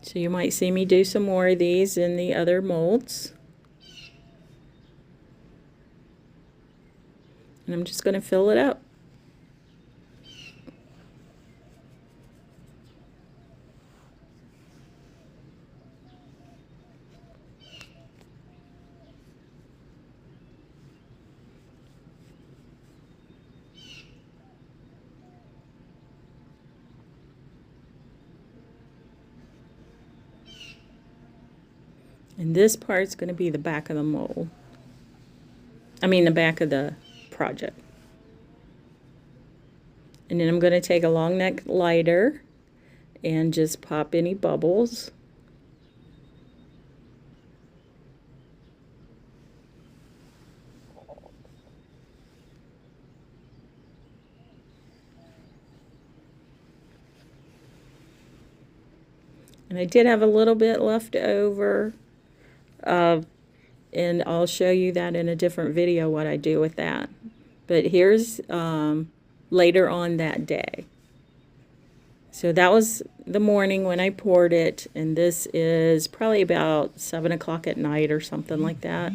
So you might see me do some more of these in the other molds. And I'm just going to fill it up. And this part's going to be the back of the mold. I mean the back of the project. And then I'm going to take a long neck lighter and just pop any bubbles. And I did have a little bit left over, and I'll show you that in a different video what I do with that. But here's later on that day. So that was the morning when I poured it, and this is probably about 7 o'clock at night or something like that.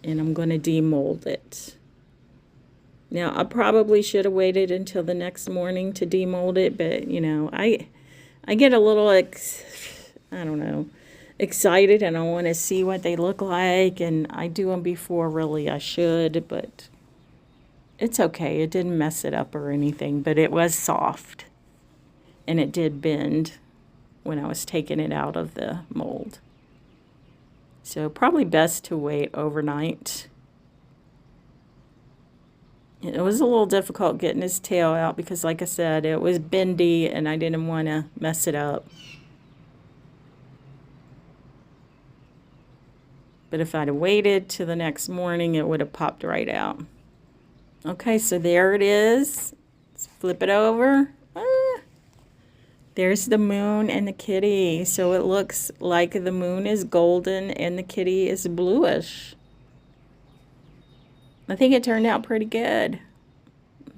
And I'm going to demold it. Now, I probably should have waited until the next morning to demold it, but, you know, I get a little, I don't know, excited, and I want to see what they look like, and I do them before really I should, but it's okay. It didn't mess it up or anything, but it was soft, and it did bend when I was taking it out of the mold. So probably best to wait overnight. It was a little difficult getting his tail out because, like I said, it was bendy and I didn't want to mess it up. But if I'd have waited till the next morning, it would have popped right out. Okay, so there it is. Let's flip it over. There's the moon and the kitty. So it looks like the moon is golden and the kitty is bluish. I think it turned out pretty good.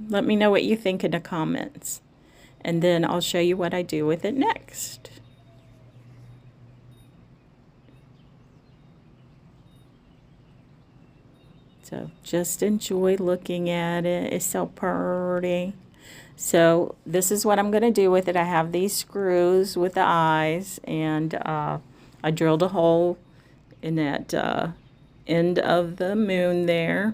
Let me know what you think in the comments. And then I'll show you what I do with it next. So just enjoy looking at it. It's so pretty. So this is what I'm going to do with it. I have these screws with the eyes, and I drilled a hole in that end of the moon there.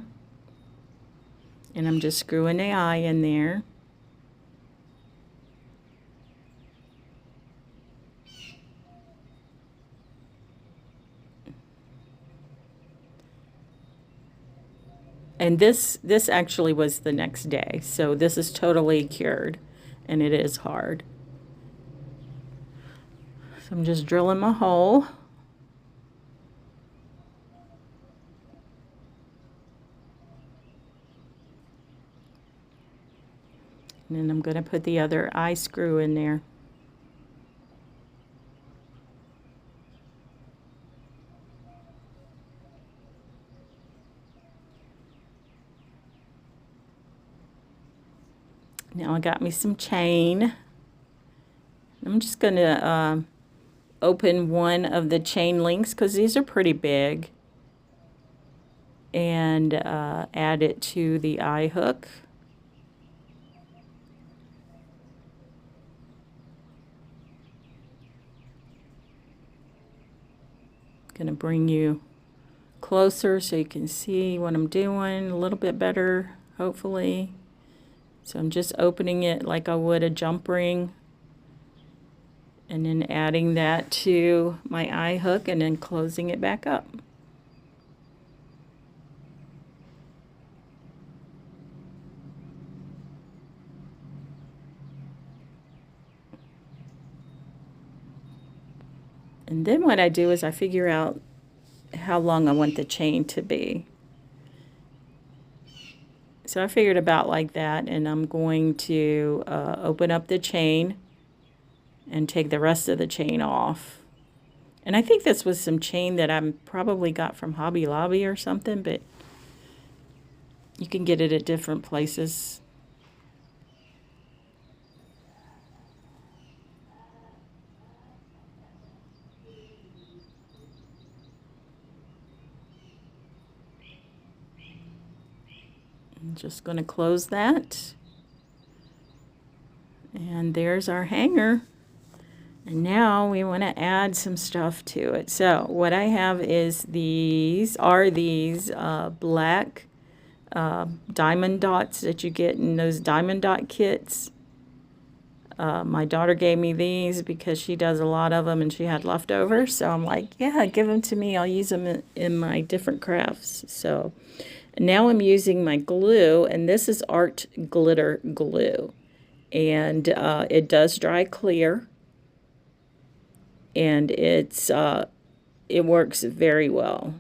And I'm just screwing the eye in there. And this actually was the next day. So this is totally cured, and it is hard. So I'm just drilling my hole. And then I'm going to put the other eye screw in there. Now I got me some chain. I'm just going to open one of the chain links because these are pretty big, and add it to the eye hook. Going to bring you closer so you can see what I'm doing a little bit better, hopefully. So I'm just opening it like I would a jump ring, and then adding that to my eye hook and then closing it back up. And then what I do is I figure out how long I want the chain to be. So I figured about like that, and I'm going to open up the chain and take the rest of the chain off. And I think this was some chain that I probably got from Hobby Lobby or something, but you can get it at different places. just going to close that. And there's our hanger. And now we want to add some stuff to it. So what I have is these black diamond dots that you get in those diamond dot kits. My daughter gave me these because she does a lot of them and she had leftovers. So I'm like, yeah, give them to me. I'll use them in my different crafts. So now I'm using my glue, and this is Art Glitter Glue. And it does dry clear. And it works very well.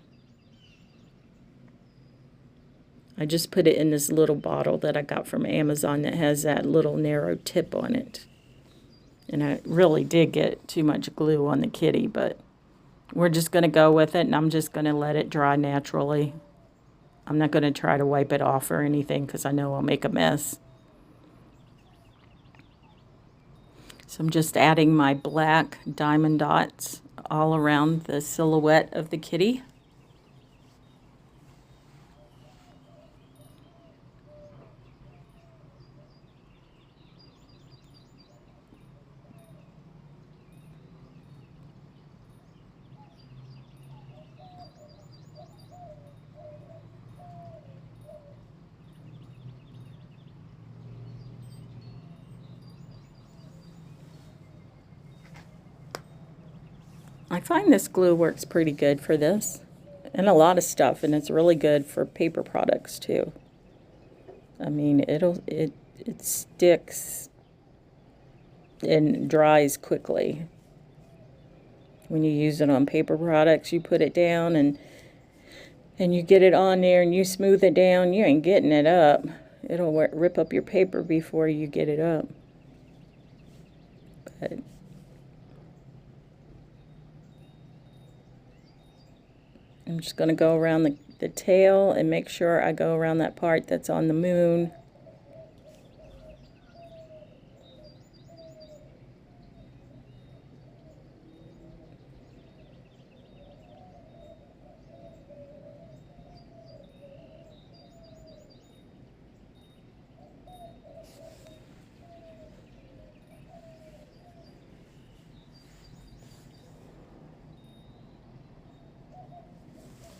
I just put it in this little bottle that I got from Amazon that has that little narrow tip on it. And I really did get too much glue on the kitty, but we're just going to go with it, and I'm just going to let it dry naturally. I'm not going to try to wipe it off or anything because I know I'll make a mess. So I'm just adding my black diamond dots all around the silhouette of the kitty. I find this glue works pretty good for this and a lot of stuff, and it's really good for paper products too. I mean, it sticks and dries quickly. When you use it on paper products, you put it down and you get it on there and you smooth it down, you ain't getting it up. It'll rip up your paper before you get it up. But I'm just going to go around the tail and make sure I go around that part that's on the moon.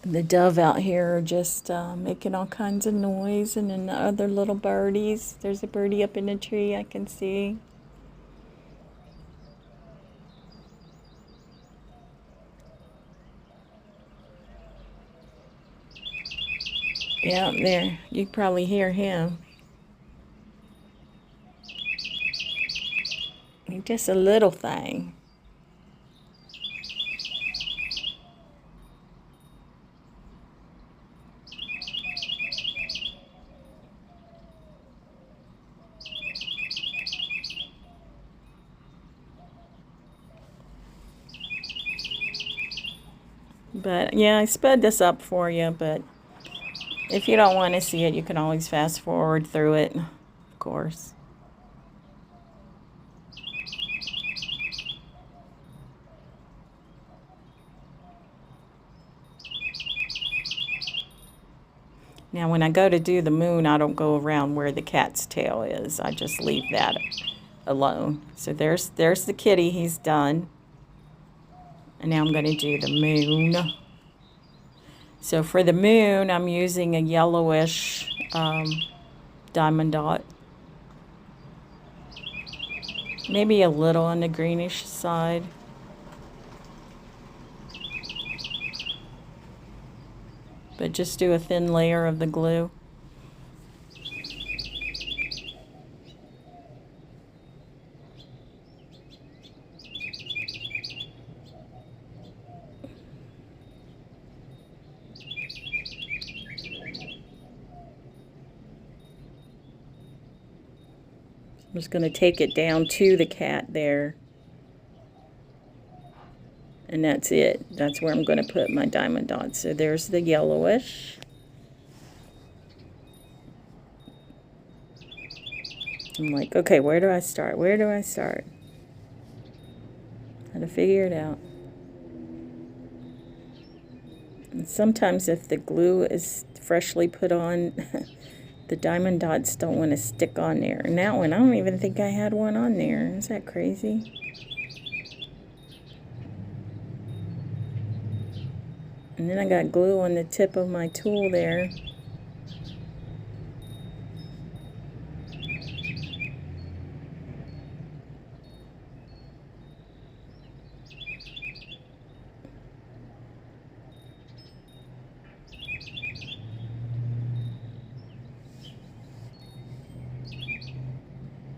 The dove out here are just making all kinds of noise, and then the other little birdies. There's a birdie up in the tree I can see. Yeah, there. You can probably hear him. He's just a little thing. But yeah, I sped this up for you, but if you don't want to see it, you can always fast forward through it, of course. Now, when I go to do the moon, I don't go around where the cat's tail is. I just leave that alone. So there's the kitty. He's done. And now I'm going to do the moon. So for the moon, I'm using a yellowish diamond dot. Maybe a little on the greenish side. But just do a thin layer of the glue. I'm just going to take it down to the cat there. And that's it. That's where I'm going to put my diamond dots. So there's the yellowish. I'm like, okay, where do I start? Where do I start? How to figure it out. And sometimes if the glue is freshly put on, the diamond dots don't want to stick on there. And that one, I don't even think I had one on there. Is that crazy? And then I got glue on the tip of my tool there.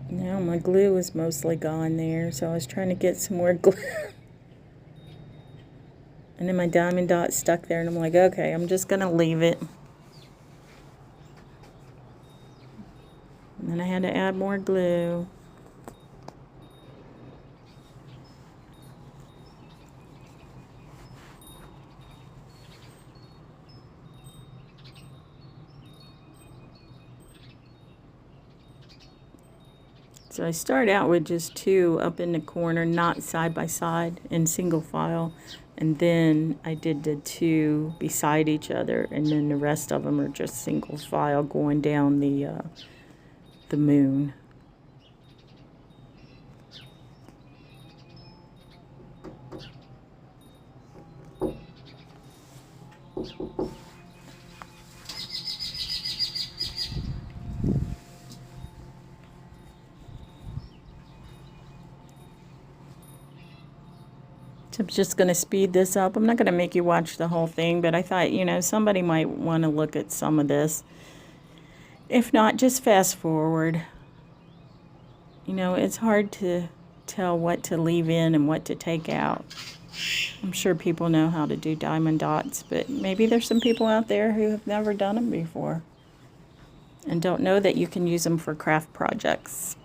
Now my glue is mostly gone there, so I was trying to get some more glue. And then my diamond dot stuck there, and I'm like, okay, I'm just gonna leave it. And then I had to add more glue. So I start out with just 2 up in the corner, not side by side in single file. And then I did the 2 beside each other, and then the rest of them are just single file going down the moon. So I'm just going to speed this up. I'm not going to make you watch the whole thing, but I thought, you know, somebody might want to look at some of this. If not, just fast forward. You know, it's hard to tell what to leave in and what to take out. I'm sure people know how to do diamond dots, but maybe there's some people out there who have never done them before and don't know that you can use them for craft projects.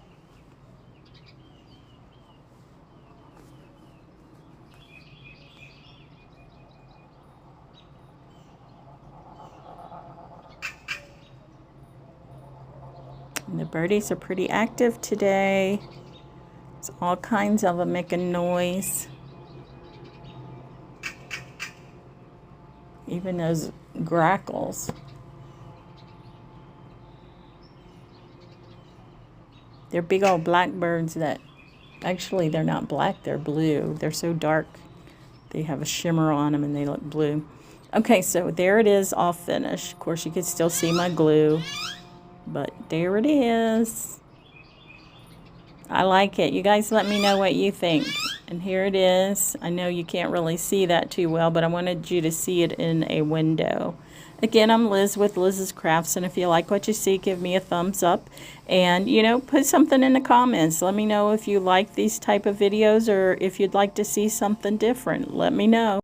And the birdies are pretty active today. There's all kinds of them making noise. Even those grackles. They're big old black birds that, actually they're not black, they're blue. They're so dark. They have a shimmer on them and they look blue. Okay, so there it is, all finished. Of course, you can still see my glue, but there it is. I like it. You guys let me know what you think. And here it is. I know you can't really see that too well, but I wanted you to see it in a window. Again, I'm Liz with Liz's Crafts, and if you like what you see, give me a thumbs up. And, you know, put something in the comments. Let me know if you like these type of videos or if you'd like to see something different. Let me know.